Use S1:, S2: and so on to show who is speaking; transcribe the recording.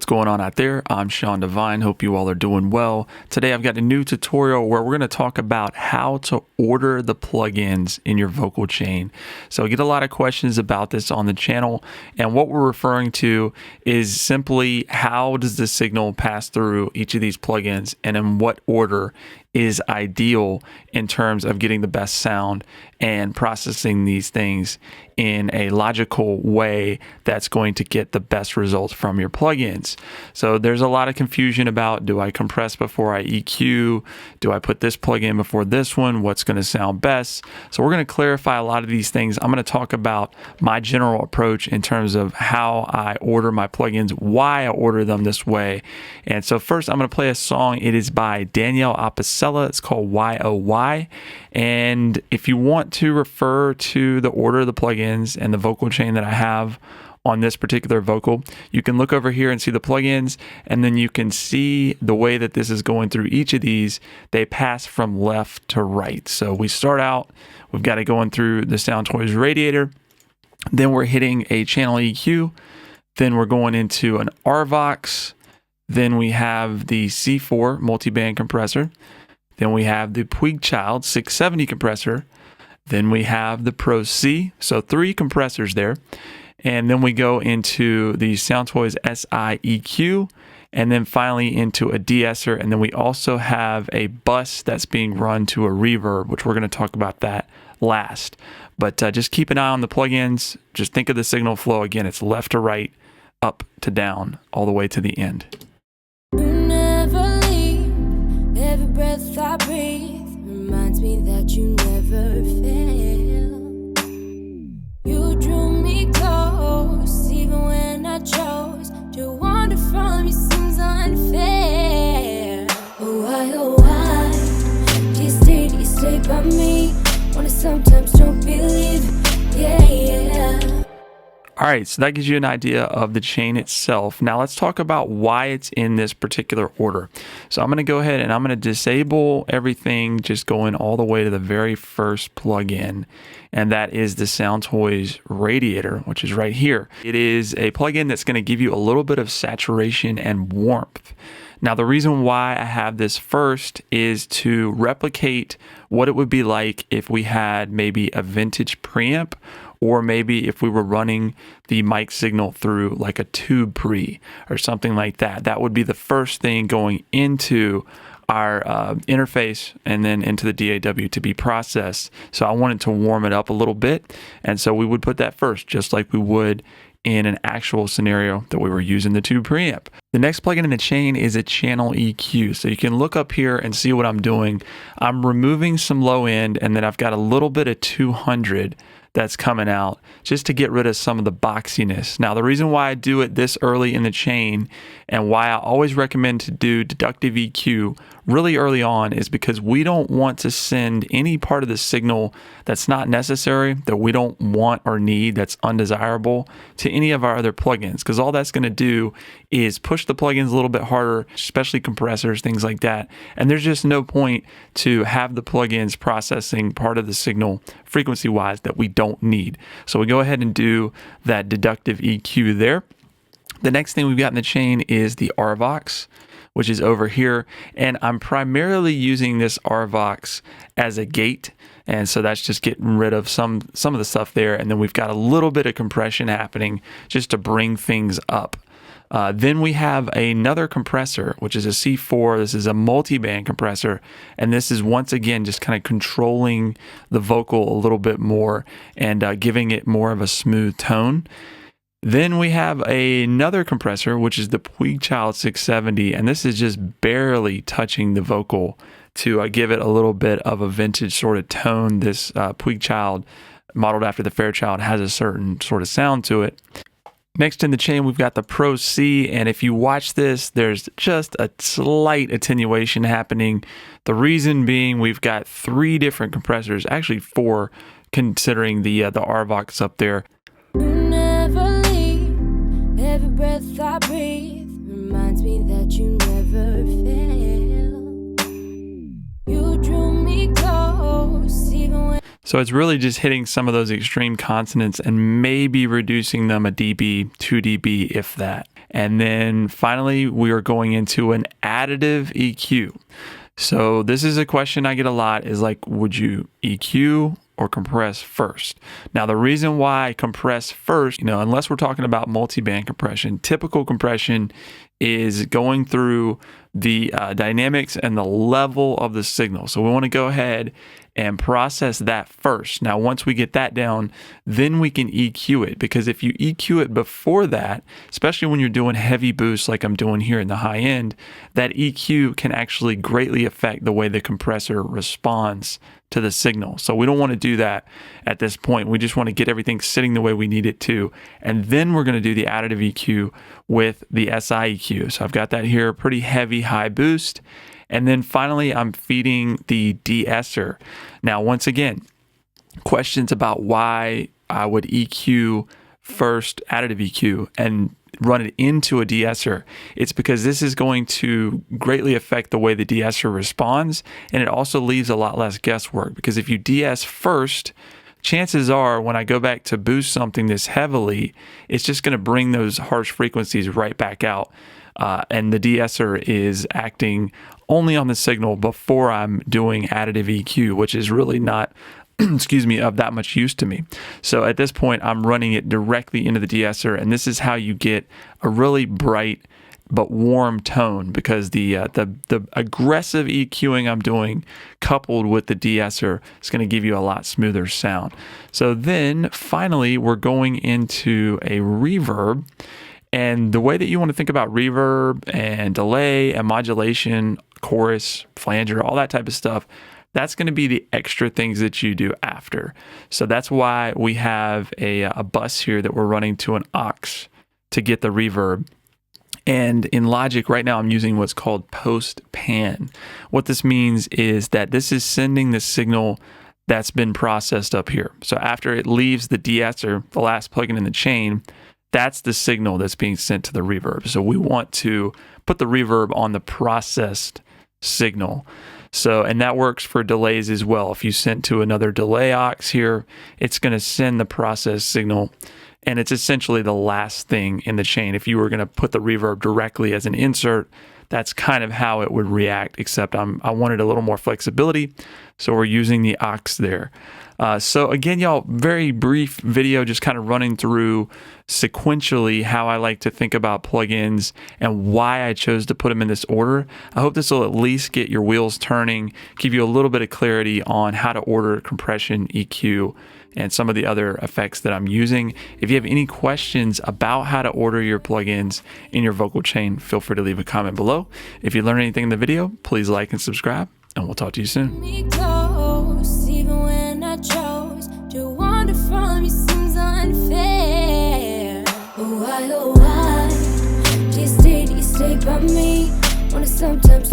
S1: What's going on out there? I'm Sean Devine. Hope you all are doing well. Today I've got a new tutorial where we're going to talk about how to order the plugins in your vocal chain. So I get a lot of questions about this on the channel, and what we're referring to is simply how does the signal pass through each of these plugins and in what order is ideal in terms of getting the best sound and processing these things in a logical way that's going to get the best results from your plugins. So there's a lot of confusion about, do I compress before I EQ? Do I put this plugin before this one? What's going to sound best? So we're going to clarify a lot of these things. I'm going to talk about my general approach in terms of how I order my plugins, why I order them this way. And so first I'm going to play a song. It is by Danielle Apicella. It's called YOY. And if you want to refer to the order of the plugins and the vocal chain that I have on this particular vocal, you can look over here and see the plugins, and then you can see the way that this is going through each of these. They pass from left to right. So we start out, we've got it going through the Soundtoys Radiator, then we're hitting a channel EQ, then we're going into an RVox, then we have the C4 Multiband Compressor, then we have the Puig 670 compressor. Then we have the Pro C. So 3 compressors there. And then we go into the Soundtoys SI EQ. And then finally into a de-esser. And then we also have a bus that's being run to a reverb, which we're going to talk about that last. But just keep an eye on the plugins. Just think of the signal flow. Again, it's left to right, up to down, all the way to the end.
S2: Every breath I breathe reminds me that you never fail. You drew me close, even when I chose to wander from you seems unfair. Oh why do you stay by me when I sometimes don't believe? Yeah.
S1: All right, so that gives you an idea of the chain itself. Now let's talk about why it's in this particular order. So I'm going to go ahead and I'm going to disable everything, just going all the way to the very first plugin, and that is the Soundtoys Radiator, which is right here. It is a plugin that's going to give you a little bit of saturation and warmth. Now, the reason why I have this first is to replicate what it would be like if we had maybe a vintage preamp, or maybe if we were running the mic signal through like a tube pre or something like that. That would be the first thing going into our interface and then into the DAW to be processed. So I wanted to warm it up a little bit. And so we would put that first, just like we would in an actual scenario that we were using the tube preamp. The next plugin in the chain is a channel EQ. So you can look up here and see what I'm doing. I'm removing some low end, and then I've got a little bit of 200 that's coming out just to get rid of some of the boxiness. Now, the reason why I do it this early in the chain and why I always recommend to do deductive EQ really early on is because we don't want to send any part of the signal that's not necessary, that we don't want or need, that's undesirable to any of our other plugins, because all that's going to do is push the plugins a little bit harder, especially compressors, things like that. And there's just no point to have the plugins processing part of the signal frequency-wise that we don't need. So we go ahead and do that deductive EQ there. The next thing we've got in the chain is the RVox, which is over here. And I'm primarily using this RVox as a gate. And so that's just getting rid of some of the stuff there. And then we've got a little bit of compression happening just to bring things up. Then we have another compressor, which is a C4. This is a multiband compressor. And this is once again just kind of controlling the vocal a little bit more and giving it more of a smooth tone. Then we have another compressor, which is the Puig 670. And this is just barely touching the vocal to give it a little bit of a vintage sort of tone. This Puig, modeled after the Fairchild, has a certain sort of sound to it. Next in the chain, we've got the Pro C, and if you watch this, there's just a slight attenuation happening. The reason being we've got 3 different compressors, actually 4, considering the RVox up there.
S2: You never leave. Every breath I breathe reminds me that you never fail. You drew me close, even when
S1: So it's really just hitting some of those extreme consonants and maybe reducing them a dB, 2 dB, if that. And then finally, we are going into an additive EQ. So this is a question I get a lot, is like, would you EQ or compress first? Now, the reason why I compress first, unless we're talking about multiband compression, typical compression is going through the dynamics and the level of the signal. So we want to go ahead and process that first. Now, once we get that down, then we can EQ it, because if you EQ it before that, especially when you're doing heavy boosts like I'm doing here in the high end, that EQ can actually greatly affect the way the compressor responds to the signal. So we don't want to do that at this point. We just want to get everything sitting the way we need it to. And then we're going to do the additive EQ with the SI EQ. So I've got that here, pretty heavy high boost. And then finally, I'm feeding the de-esser. Now, once again, questions about why I would EQ first, additive EQ, and run it into a de-esser. It's because this is going to greatly affect the way the de-esser responds, and it also leaves a lot less guesswork, because if you de-ess first, chances are when I go back to boost something this heavily, it's just going to bring those harsh frequencies right back out. And the de-esser is acting only on the signal before I'm doing additive EQ, which is really not of that much use to me. So at this point, I'm running it directly into the de-esser, and this is how you get a really bright but warm tone, because the aggressive EQing I'm doing coupled with the de-esser is going to give you a lot smoother sound. So then finally, we're going into a reverb. And the way that you want to think about reverb and delay and modulation, chorus, flanger, all that type of stuff, that's going to be the extra things that you do after. So that's why we have a bus here that we're running to an aux to get the reverb. And in Logic right now, I'm using what's called post-pan. What this means is that this is sending the signal that's been processed up here. So after it leaves the de-esser, the last plugin in the chain, that's the signal that's being sent to the reverb. So we want to put the reverb on the processed signal. So, and that works for delays as well. If you send to another delay aux here, it's going to send the processed signal, and it's essentially the last thing in the chain. If you were going to put the reverb directly as an insert, that's kind of how it would react, except I wanted a little more flexibility, so we're using the aux there. So again, y'all, very brief video, just kind of running through sequentially how I like to think about plugins and why I chose to put them in this order. I hope this will at least get your wheels turning, give you a little bit of clarity on how to order compression, EQ, and some of the other effects that I'm using. If you have any questions about how to order your plugins in your vocal chain, feel free to leave a comment below. If you learned anything in the video, please like and subscribe, and we'll talk to you soon.
S2: Chose to wander from you seems unfair. Oh why, do you stay by me? Wanna sometimes